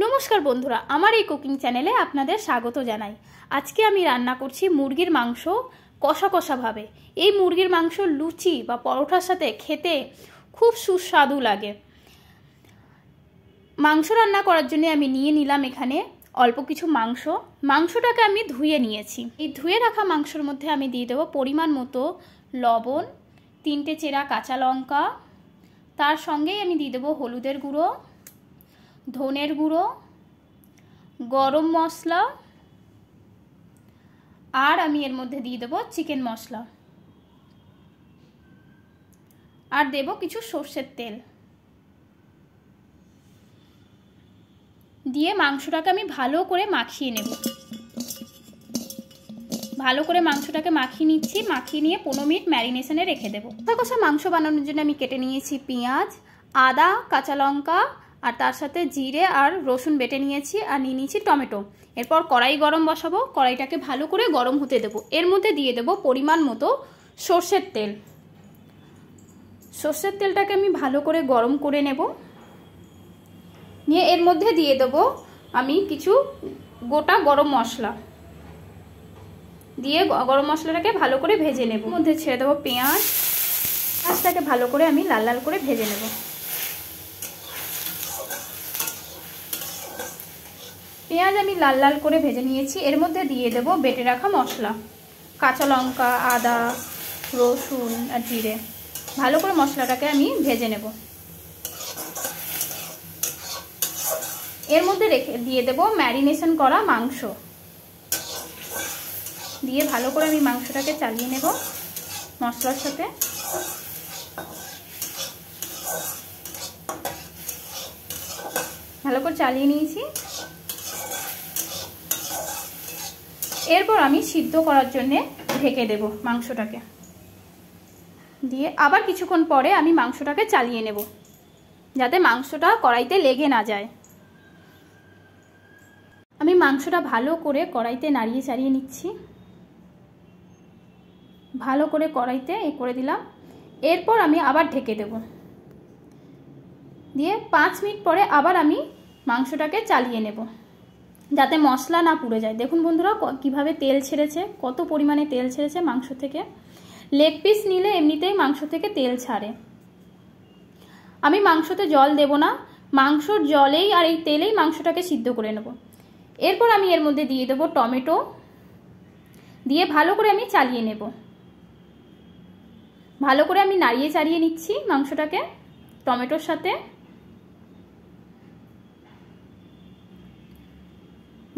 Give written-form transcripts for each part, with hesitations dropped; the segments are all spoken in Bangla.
নমস্কার বন্ধুরা, আমার এই কুকিং চ্যানেলে আপনাদের স্বাগত জানাই। আজকে আমি রান্না করছি মুরগির মাংস কষা কষা ভাবে। এই মুরগির মাংস লুচি বা পরোটার সাথে খেতে খুব সুস্বাদু লাগে। মাংস রান্না করার জন্য আমি নিয়ে নিলাম এখানে অল্প কিছু মাংস। মাংসটাকে আমি ধুয়ে নিয়েছি। এই ধুয়ে রাখা মাংসের মধ্যে আমি দিয়ে দেবো পরিমাণ মতো লবণ, 3টে চেরা কাঁচা লঙ্কা, তার সঙ্গেই আমি দিয়ে দেবো হলুদের গুঁড়ো, ধনের গুঁড়ো, গরম মশলা, আর আমি এর মধ্যে দিয়ে দেবো চিকেন মশলা, আর দেব কিছু সর্ষের তেল। দিয়ে মাংসটাকে আমি ভালো করে মাখিয়ে নেব। ভালো করে মাংসটাকে মাখিয়ে নিচ্ছি। মাখিয়ে নিয়ে 15 মিনিট ম্যারিনেশনে রেখে দেবো। কষা মাংস বানানোর জন্য আমি কেটে নিয়েছি পেঁয়াজ, আদা, কাঁচা লঙ্কা, আর তার সাথে জিরে আর রসুন বেটে নিয়েছি, আর নিয়ে নিয়েছি টমেটো। এরপর কড়াই গরম বসাবো। কড়াইটাকে ভালো করে গরম হতে দেবো। এর মধ্যে দিয়ে দেবো পরিমাণ মতো সর্ষের তেল। সর্ষের তেলটাকে আমি ভালো করে গরম করে নেব। নিয়ে এর মধ্যে দিয়ে দেবো আমি কিছু গোটা গরম মশলা। দিয়ে গরম মশলাটাকে ভালো করে ভেজে নেব। মধ্যে ছেড়ে দেবো পেঁয়াজ। পেঁয়াজটাকে ভালো করে আমি লাল লাল করে ভেজে নেব। পেঁয়াজ আমি লাল লাল করে ভেজে নিয়েছি। এর মধ্যে দিয়ে দেব বেটে রাখা মশলা, কাঁচা লঙ্কা, আদা, রসুন আর জিরে। ভালো করে মশলাটাকে আমি ভেজে নেব। এর মধ্যে দিয়ে দেব ম্যারিনেশন করা মাংস। দিয়ে ভালো করে আমি মাংসটাকে চালিয়ে নেব মশলার সাথে। ভালো করে চালিয়ে নিয়েছি। এরপর আমি সিদ্ধ করার জন্যে ঢেকে দেব মাংসটাকে। দিয়ে আবার কিছুক্ষণ পরে আমি মাংসটাকে চালিয়ে নেব, যাতে মাংসটা কড়াইতে লেগে না যায়। আমি মাংসটা ভালো করে কড়াইতে নাড়িয়ে চাড়িয়ে নিচ্ছি। ভালো করে কড়াইতে করে দিলাম। এরপর আমি আবার ঢেকে দেব। দিয়ে 5 মিনিট পরে আবার আমি মাংসটাকে চালিয়ে নেব, যাতে মশলা না পুড়ে যায়। দেখুন বন্ধুরা কিভাবে তেল ছেড়েছে, কত পরিমাণে তেল ছেড়েছে মাংস থেকে। লেগ পিস নিলে এমনিতেই মাংস থেকে তেল ছাড়ে। আমি মাংসতে জল দেব না, মাংসর জলেই আর এই তেলেই মাংসটাকে সিদ্ধ করে নেব। এরপর আমি এর মধ্যে দিয়ে দেব টমেটো। দিয়ে ভালো করে আমি চালিয়ে নেব। ভালো করে আমি নাড়িয়ে চাড়িয়ে নিচ্ছি মাংসটাকে টমেটোর সাথে।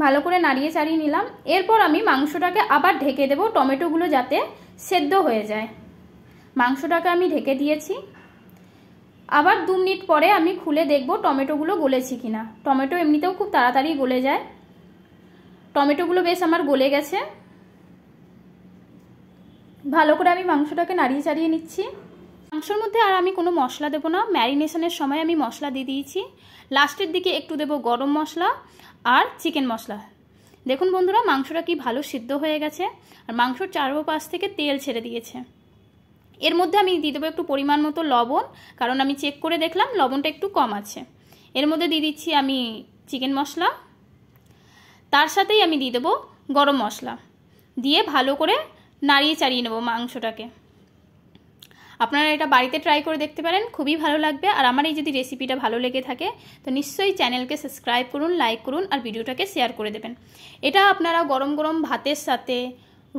ভালো করে নাড়িয়ে চাড়িয়ে নিলাম। এরপর আমি মাংসটাকে আবার ঢেকে দেব, টমেটোগুলো যাতে সেদ্ধ হয়ে যায়। মাংসটাকে আমি ঢেকে দিয়েছি। আবার 2 মিনিট পরে আমি খুলে দেখব টমেটোগুলো গলেছে কিনা। টমেটো এমনিতেও খুব তাড়াতাড়ি গলে যায়। টমেটোগুলো বেশ আমার গলে গেছে। ভালো করে আমি মাংসটাকে নাড়িয়ে চাড়িয়ে নিচ্ছি। মাংসের মধ্যে আর আমি কোনো মশলা দেবো না। ম্যারিনেশনের সময় আমি মশলা দিয়ে দিয়েছি। লাস্টের দিকে একটু দেব গরম মশলা আর চিকেন মশলা। দেখুন বন্ধুরা মাংসটা কি ভালো সিদ্ধ হয়ে গেছে, আর মাংসর চারোপাশ থেকে তেল ছেড়ে দিয়েছে। এর মধ্যে আমি দিয়ে দেবো একটু পরিমাণ মতো লবণ, কারণ আমি চেক করে দেখলাম লবণটা একটু কম আছে। এর মধ্যে দিয়ে দিচ্ছি আমি চিকেন মশলা, তার সাথেই আমি দিয়ে দেবো গরম মশলা। দিয়ে ভালো করে নাড়িয়ে চাড়িয়ে নেব মাংসটাকে। আপনারা এটা বাড়িতে ট্রাই করে দেখতে পারেন, খুবই ভালো লাগবে। আর আমার এই যদি রেসিপিটা ভালো লেগে থাকে তো নিশ্চয়ই চ্যানেলকে সাবস্ক্রাইব করুন, লাইক করুন, আর ভিডিওটাকে শেয়ার করে দেবেন। এটা আপনারা গরম গরম ভাতের সাথে,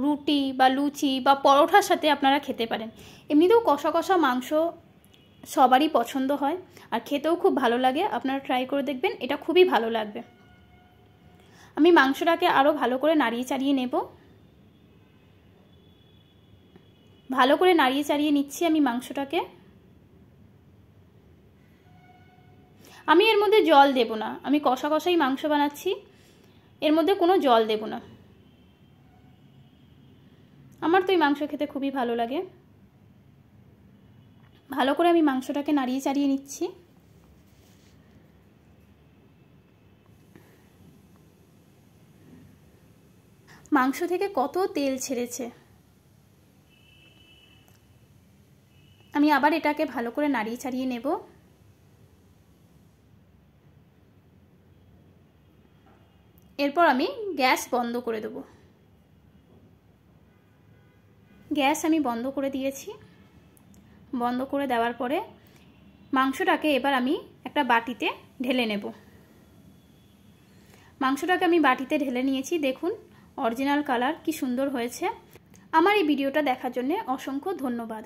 রুটি বা লুচি বা পরোটার সাথে আপনারা খেতে পারেন। এমনিতেও কষা কষা মাংস সবারই পছন্দ হয়, আর খেতেও খুব ভালো লাগে। আপনারা ট্রাই করে দেখবেন, এটা খুবই ভালো লাগবে। আমি মাংসটাকে আরও ভালো করে নাড়িয়ে চাড়িয়ে নেব। ভালো করে নাড়িয়ে চাড়িয়ে নিচ্ছি আমি মাংসটাকে। আমি এর মধ্যে জল দেব না, আমি কষা কষাই মাংস বানাচ্ছি, এর মধ্যে কোনো জল দেব না। আমার তো এই মাংস খেতে খুবই ভালো লাগে। ভালো করে আমি মাংসটাকে নাড়িয়ে চাড়িয়ে নিচ্ছি। মাংস থেকে কত তেল ছেড়েছে। আমি আবার এটাকে ভালো করে নাড়িয়ে চাড়িয়ে নেব। এরপর আমি গ্যাস বন্ধ করে দেব। গ্যাস আমি বন্ধ করে দিয়েছি। বন্ধ করে দেওয়ার পরে মাংসটাকে এবার আমি একটা বাটিতে ঢেলে নেব। মাংসটাকে আমি বাটিতে ঢেলে নিয়েছি। দেখুন অরিজিনাল কালার কি সুন্দর হয়েছে। আমার এই ভিডিওটা দেখার জন্য অসংখ্য ধন্যবাদ।